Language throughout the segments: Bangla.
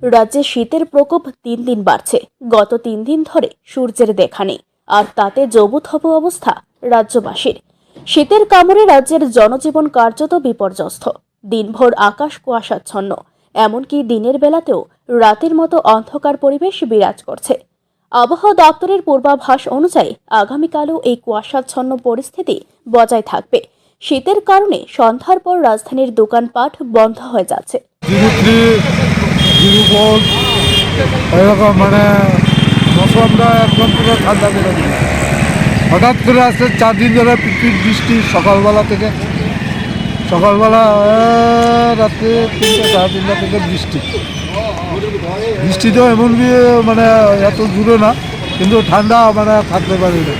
রাজ্যে শীতের প্রকোপ দিন দিন বাড়ছে। গত 3 দিন ধরে সূর্যের দেখা নেই, আর তাতে জবুথবু অবস্থা রাজ্যবাসীর। শীতের কামড়ে রাজ্যের জনজীবন কার্যত বিপর্যস্ত। দিনভর আকাশ কুয়াশাচ্ছন্ন, এমনকি দিনের বেলাতেও রাতের মতো অন্ধকার পরিবেশ বিরাজ করছে। আবহাওয়া দপ্তরের পূর্বাভাস অনুযায়ী আগামীকালও এই কুয়াশাচ্ছন্ন পরিস্থিতি বজায় থাকবে। শীতের কারণে সন্ধ্যার পর রাজধানীর দোকানপাট বন্ধ হয়ে যাচ্ছে। এরকম মানে মৌসুমটা একদম পুরো ঠান্ডা করে দিল। হঠাৎ করে আসছে 4 দিন ধরে পিটপিট বৃষ্টি, সকালবেলা থেকে রাত্রে 3টা 3:30 থেকে বৃষ্টিতেও এমন মানে এত দূরে না, কিন্তু ঠান্ডা মানে থাকতে পারি না।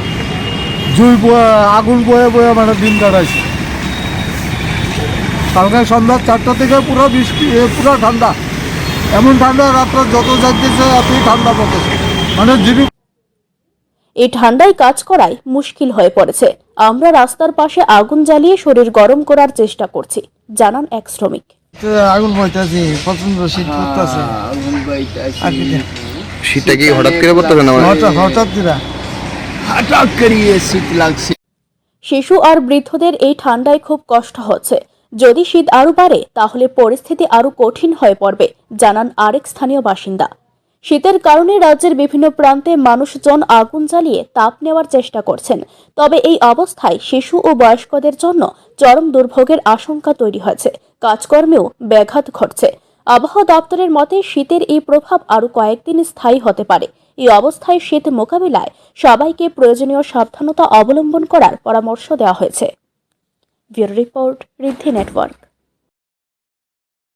আগুন বয়ে মানে দিন কাটাইছে। কালকে সন্ধ্যা 4টা থেকে পুরো বৃষ্টি, পুরো ঠান্ডা। এমন ঠান্ডা, রাত্রে যত যাইতেছে এতই ঠান্ডা পড়তেছে, মানে এই ঠান্ডায় কাজ করাই মুশকিল হয়ে পড়েছে। আমরা রাস্তার পাশে আগুন জ্বালিয়ে শরীর গরম করার চেষ্টা করছি, জানান এক শ্রমিক। আগুন বইতেছে, প্রচন্ড শীত পড়তেছে। শীতটা কি হঠাৎ করে পড়তেছে না? হঠাৎ করে শীত লাগছে। শিশু আর বৃদ্ধদের এই ঠান্ডায় খুব কষ্ট হচ্ছে। যদি শীত আরো বাড়ে তাহলে পরিস্থিতি আরো কঠিন হয়ে পড়বে, জানান আরেক স্থানীয় বাসিন্দা। শীতের কারণে রাজ্যের বিভিন্ন প্রান্তে মানুষজন আগুন জ্বালিয়ে তাপ নেওয়ার চেষ্টা করছেন। তবে এই অবস্থায় শিশু ও বয়স্কদের জন্য চরম দুর্ভোগের আশঙ্কা তৈরি হয়েছে। কাজকর্মেও ব্যাঘাত ঘটছে। আবহাওয়া দপ্তরের মতে শীতের এই প্রভাব আরো কয়েকদিন স্থায়ী হতে পারে। এই অবস্থায় শীত মোকাবিলায় সবাইকে প্রয়োজনীয় সাবধানতা অবলম্বন করার পরামর্শ দেওয়া হয়েছে। ব্যুরো রিপোর্ট, ঋদ্ধি নেটওয়ার্ক।